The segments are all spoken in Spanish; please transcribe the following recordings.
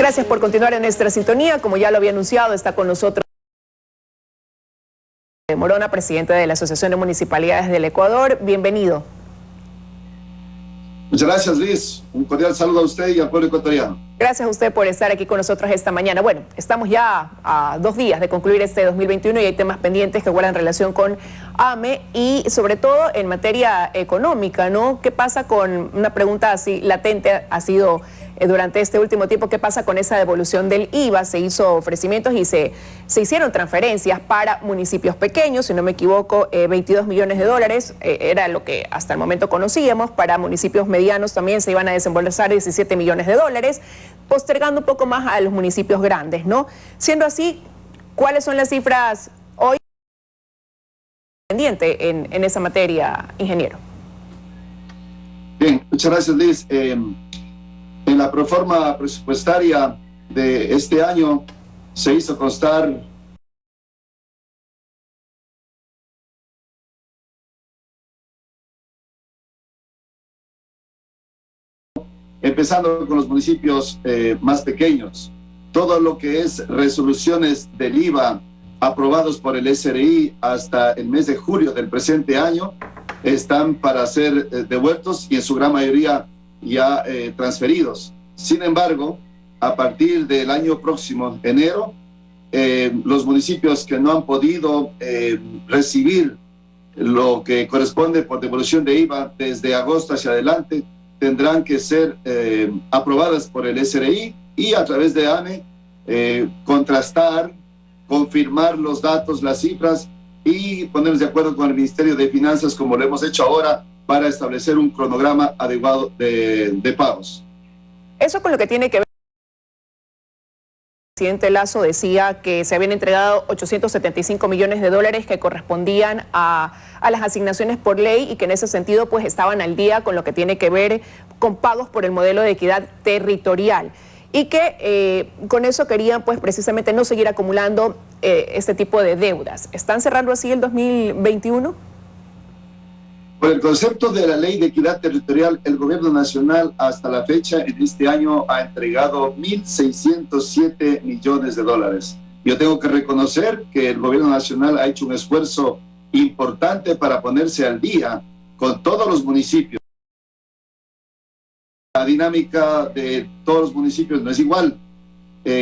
Gracias por continuar en nuestra sintonía. Como ya lo había anunciado, está con nosotros Morona, presidente de la Asociación de Municipalidades del Ecuador. Bienvenido. Muchas gracias, Liz. Un cordial saludo a usted y al pueblo ecuatoriano. Gracias a usted por estar aquí con nosotros esta mañana. Bueno, estamos ya a 2 días de concluir este 2021 y hay temas pendientes que guardan relación con AME y sobre todo en materia económica, ¿no? ¿Qué pasa con, una pregunta así latente ha sido durante este último tiempo, qué pasa con esa devolución del IVA? Se hizo ofrecimientos y se hicieron transferencias para municipios pequeños, si no me equivoco, 22 millones de dólares, era lo que hasta el momento conocíamos. Para municipios medianos también se iban a desembolsar 17 millones de dólares, postergando un poco más a los municipios grandes, ¿no? Siendo así, ¿cuáles son las cifras hoy pendientes en esa materia, ingeniero? Bien, muchas gracias, Liz. En la proforma presupuestaria de este año se hizo constar empezando con los municipios más pequeños. Todo lo que es resoluciones del IVA aprobados por el SRI hasta el mes de julio del presente año están para ser devueltos y en su gran mayoría ya transferidos. Sin embargo, a partir del año próximo, enero, los municipios que no han podido recibir lo que corresponde por devolución de IVA desde agosto hacia adelante tendrán que ser aprobadas por el SRI y a través de AME contrastar, confirmar los datos, las cifras y ponernos de acuerdo con el Ministerio de Finanzas, como lo hemos hecho ahora, para establecer un cronograma adecuado de pagos. Eso con lo que tiene que ver, el presidente Lasso decía que se habían entregado 875 millones de dólares que correspondían a las asignaciones por ley y que en ese sentido pues estaban al día con lo que tiene que ver con pagos por el modelo de equidad territorial y que con eso querían pues precisamente no seguir acumulando este tipo de deudas. ¿Están cerrando así el 2021? Por el concepto de la Ley de Equidad Territorial, el Gobierno Nacional hasta la fecha, en este año, ha entregado 1.607 millones de dólares. Yo tengo que reconocer que el Gobierno Nacional ha hecho un esfuerzo importante para ponerse al día con todos los municipios. La dinámica de todos los municipios no es igual.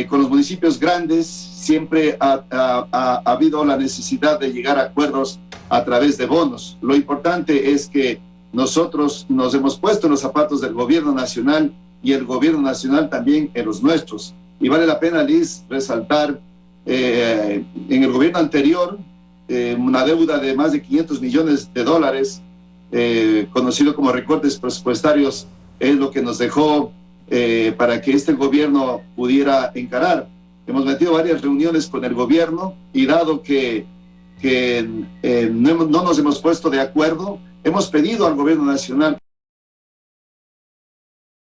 Con los municipios grandes siempre ha habido la necesidad de llegar a acuerdos a través de bonos. Lo importante es que nosotros nos hemos puesto en los zapatos del gobierno nacional y el gobierno nacional también en los nuestros. Y vale la pena, Liz, resaltar en el gobierno anterior una deuda de más de 500 millones de dólares, conocido como recortes presupuestarios, es lo que nos dejó para que este gobierno pudiera encarar. Hemos metido varias reuniones con el gobierno y dado que no nos hemos puesto de acuerdo, hemos pedido al gobierno nacional.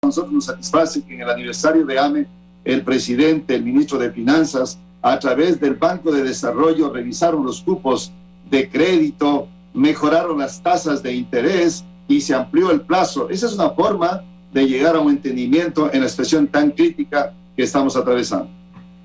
A nosotros nos satisface que en el aniversario de AME, el presidente, el ministro de Finanzas, a través del Banco de Desarrollo, revisaron los cupos de crédito, mejoraron las tasas de interés y se amplió el plazo. Esa es una forma de llegar a un entendimiento en la situación tan crítica que estamos atravesando.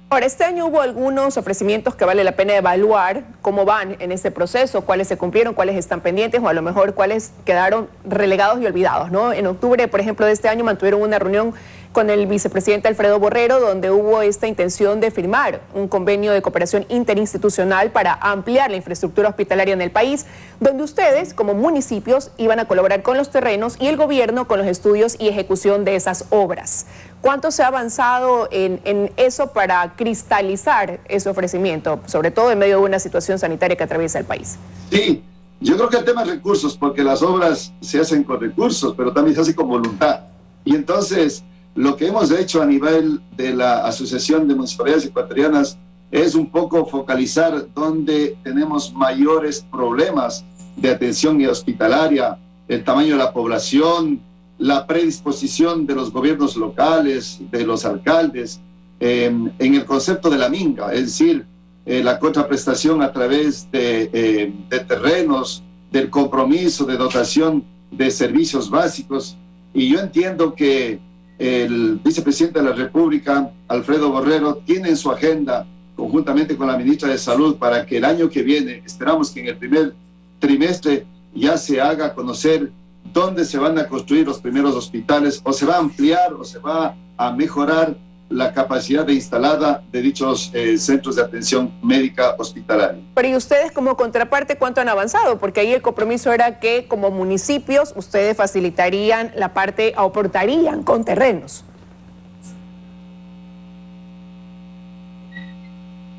Ahora, este año hubo algunos ofrecimientos que vale la pena evaluar cómo van en este proceso, cuáles se cumplieron, cuáles están pendientes o a lo mejor cuáles quedaron relegados y olvidados, ¿no? En octubre, por ejemplo, de este año mantuvieron una reunión con el vicepresidente Alfredo Borrero, donde hubo esta intención de firmar un convenio de cooperación interinstitucional para ampliar la infraestructura hospitalaria en el país, donde ustedes, como municipios, iban a colaborar con los terrenos y el gobierno con los estudios y ejecución de esas obras. ¿Cuánto se ha avanzado en eso para cristalizar ese ofrecimiento, sobre todo en medio de una situación sanitaria que atraviesa el país? Sí, yo creo que el tema es recursos, porque las obras se hacen con recursos, pero también se hace con voluntad. Y entonces, lo que hemos hecho a nivel de la Asociación de Municipalidades Ecuatorianas es un poco focalizar donde tenemos mayores problemas de atención hospitalaria, el tamaño de la población, la predisposición de los gobiernos locales, de los alcaldes, en el concepto de la minga, es decir, la contraprestación a través de terrenos, del compromiso de dotación de servicios básicos. Y yo entiendo que el vicepresidente de la República, Alfredo Borrero, tiene en su agenda, conjuntamente con la ministra de Salud, para que el año que viene, esperamos que en el primer trimestre, ya se haga conocer dónde se van a construir los primeros hospitales, o se va a ampliar o se va a mejorar la capacidad de instalada de dichos centros de atención médica hospitalaria. Pero ¿y ustedes como contraparte cuánto han avanzado? Porque ahí el compromiso era que como municipios ustedes facilitarían la parte, aportarían con terrenos.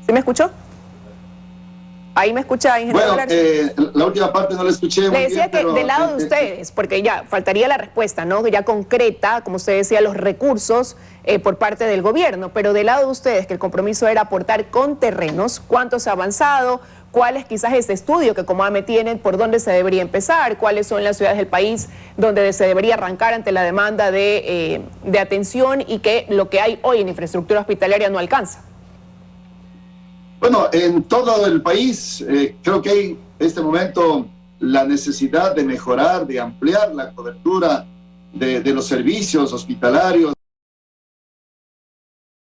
¿Sí me escuchó? Ahí me escucha, ingeniero. Bueno, la última parte no la escuché muy bien. Le decía que del lado de ustedes, porque ya faltaría la respuesta, ¿no? Ya concreta, como usted decía, los recursos por parte del gobierno, pero del lado de ustedes, que el compromiso era aportar con terrenos, ¿cuánto se ha avanzado? ¿Cuál es quizás ese estudio que como AME tienen, por dónde se debería empezar? ¿Cuáles son las ciudades del país donde se debería arrancar ante la demanda de atención y que lo que hay hoy en infraestructura hospitalaria no alcanza? Bueno, en todo el país creo que hay en este momento la necesidad de mejorar, de ampliar la cobertura de los servicios hospitalarios.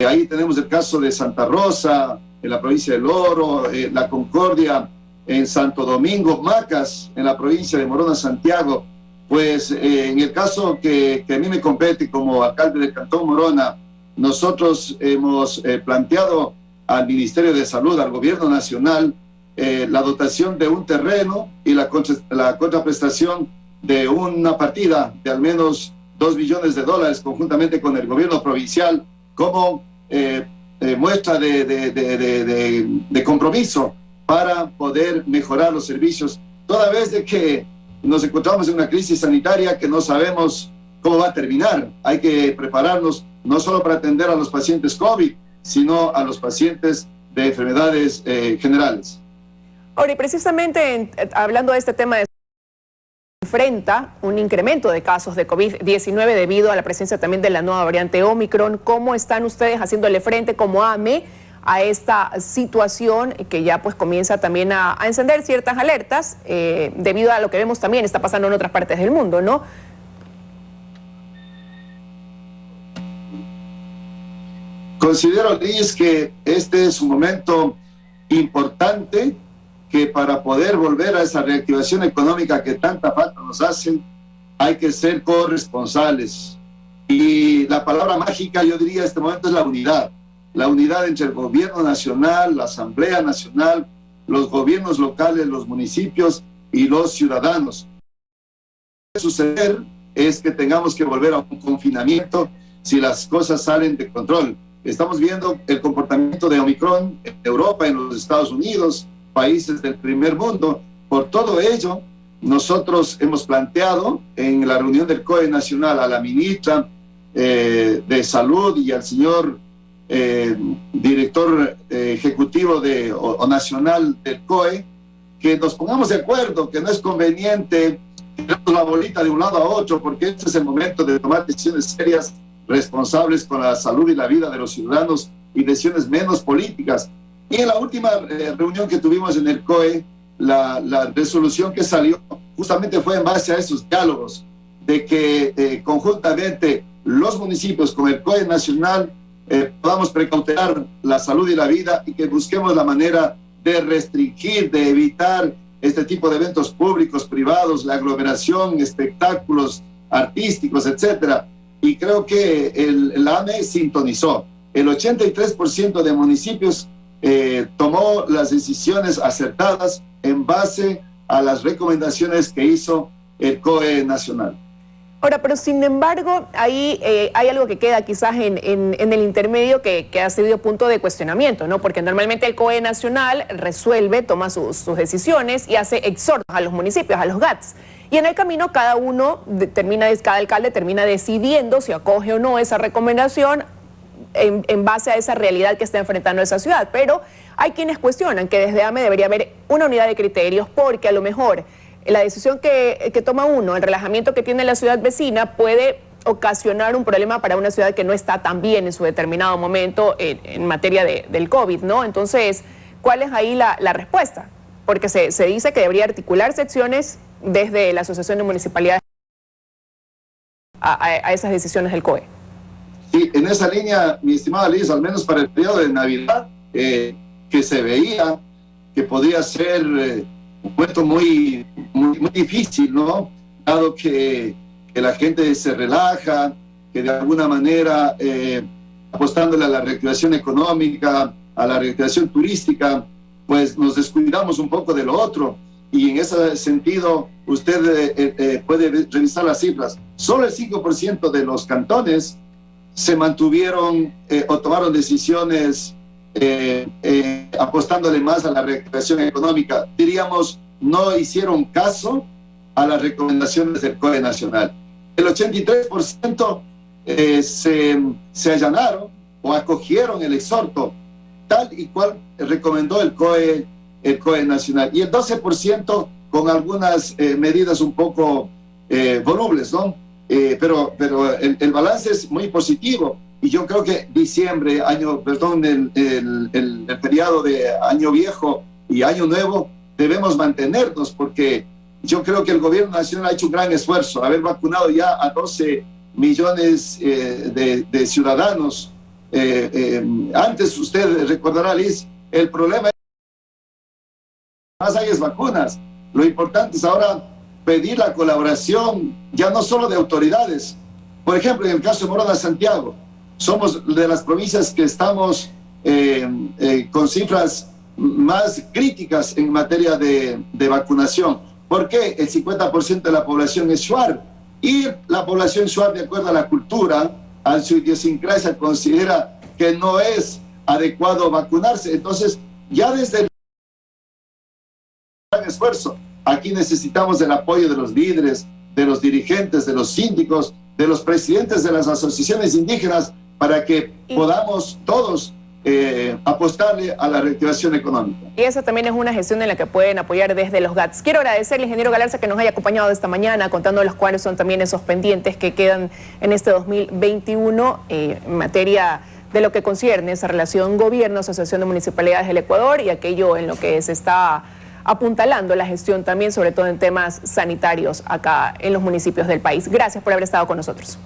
Ahí tenemos el caso de Santa Rosa, en la provincia del Oro, La Concordia, en Santo Domingo, Macas, en la provincia de Morona, Santiago. Pues en el caso que a mí me compete como alcalde del Cantón Morona, nosotros hemos planteado al Ministerio de Salud, al Gobierno Nacional, la dotación de un terreno y la contraprestación de una partida de al menos $2 billones conjuntamente con el Gobierno provincial como muestra de compromiso para poder mejorar los servicios, toda vez de que nos encontramos en una crisis sanitaria que no sabemos cómo va a terminar. Hay que prepararnos no solo para atender a los pacientes COVID, sino a los pacientes de enfermedades generales. Ahora, y precisamente hablando de este tema, enfrenta un incremento de casos de COVID-19 debido a la presencia también de la nueva variante Omicron. ¿Cómo están ustedes haciéndole frente como AME a esta situación que ya pues comienza también a encender ciertas alertas debido a lo que vemos también está pasando en otras partes del mundo, ¿no? Considero, Liz, que este es un momento importante que para poder volver a esa reactivación económica que tanta falta nos hacen, hay que ser corresponsables. Y la palabra mágica, yo diría, en este momento es la unidad entre el gobierno nacional, la Asamblea Nacional, los gobiernos locales, los municipios y los ciudadanos. Lo que puede suceder es que tengamos que volver a un confinamiento si las cosas salen de control. Estamos viendo el comportamiento de Omicron en Europa, en los Estados Unidos, países del primer mundo. Por todo ello, nosotros hemos planteado en la reunión del COE Nacional a la ministra de Salud y al señor director ejecutivo o nacional del COE, que nos pongamos de acuerdo, que no es conveniente tirar la bolita de un lado a otro, porque este es el momento de tomar decisiones serias, responsables con la salud y la vida de los ciudadanos y decisiones menos políticas. Y en la última reunión que tuvimos en el COE, la resolución que salió justamente fue en base a esos diálogos, de que conjuntamente los municipios con el COE nacional podamos precautelar la salud y la vida y que busquemos la manera de restringir, de evitar este tipo de eventos públicos, privados, la aglomeración, espectáculos artísticos, etcétera. Y creo que la AME sintonizó. El 83% de municipios tomó las decisiones acertadas en base a las recomendaciones que hizo el COE nacional. Ahora, pero sin embargo, ahí hay algo que queda quizás en el intermedio que ha sido punto de cuestionamiento, ¿no? Porque normalmente el COE nacional resuelve, toma sus decisiones y hace exhortos a los municipios, a los GATS. Y en el camino cada alcalde termina decidiendo si acoge o no esa recomendación en base a esa realidad que está enfrentando esa ciudad. Pero hay quienes cuestionan que desde AME debería haber una unidad de criterios porque a lo mejor la decisión que toma uno, el relajamiento que tiene la ciudad vecina puede ocasionar un problema para una ciudad que no está tan bien en su determinado momento en materia del COVID, ¿no? Entonces, ¿cuál es ahí la respuesta? Porque se dice que debería articular secciones desde la Asociación de Municipalidades a esas decisiones del COE. Sí, en esa línea, mi estimada Liz, al menos para el periodo de Navidad, que se veía que podía ser un momento muy difícil, ¿no? Dado que la gente se relaja, que de alguna manera apostándole a la reactivación económica, a la reactivación turística, pues nos descuidamos un poco de lo otro. Y en ese sentido, usted puede revisar las cifras. Solo el 5% de los cantones se mantuvieron o tomaron decisiones apostándole más a la reactivación económica. Diríamos, no hicieron caso a las recomendaciones del COE nacional. El 83% se allanaron o acogieron el exhorto, tal y cual recomendó el COE nacional. Y el 12% con algunas medidas un poco volubles, ¿no? Pero el balance es muy positivo. Y yo creo que diciembre, el periodo de año viejo y año nuevo, debemos mantenernos, porque yo creo que el gobierno nacional ha hecho un gran esfuerzo, haber vacunado ya a 12 millones de ciudadanos. Antes, usted recordará, Liz, el problema es que más hay vacunas. Lo importante es ahora pedir la colaboración, ya no solo de autoridades. Por ejemplo, en el caso de Morona Santiago, somos de las provincias que estamos con cifras más críticas en materia de vacunación. ¿Por qué? El 50% de la población es shuar, y la población shuar, de acuerdo a la cultura, a su idiosincrasia, considera que no es adecuado vacunarse. Entonces, ya desde el gran esfuerzo, aquí necesitamos el apoyo de los líderes, de los dirigentes, de los síndicos, de los presidentes de las asociaciones indígenas, para que podamos todos apostarle a la reactivación económica. Y esa también es una gestión en la que pueden apoyar desde los GATS. Quiero agradecerle al ingeniero Galarza que nos haya acompañado esta mañana, contándoles cuáles son también esos pendientes que quedan en este 2021 en materia de lo que concierne esa relación gobierno, Asociación de Municipalidades del Ecuador, y aquello en lo que se está apuntalando la gestión también, sobre todo en temas sanitarios acá en los municipios del país. Gracias por haber estado con nosotros.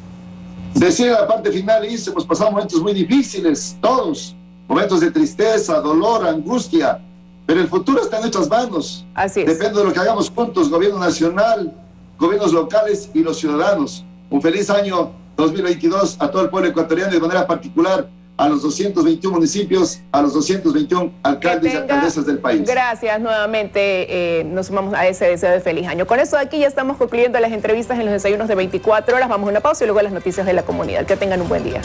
Decir la parte final, Liz, hemos pasado momentos muy difíciles, todos, momentos de tristeza, dolor, angustia, pero el futuro está en nuestras manos. Así es. Depende de lo que hagamos juntos, gobierno nacional, gobiernos locales y los ciudadanos. Un feliz año 2022 a todo el pueblo ecuatoriano, de manera particular a los 221 municipios, a los 221 alcaldes y alcaldesas del país. Gracias nuevamente, nos sumamos a ese deseo de feliz año. Con esto de aquí ya estamos concluyendo las entrevistas en los desayunos de 24 horas. Vamos a una pausa y luego a las noticias de la comunidad. Que tengan un buen día.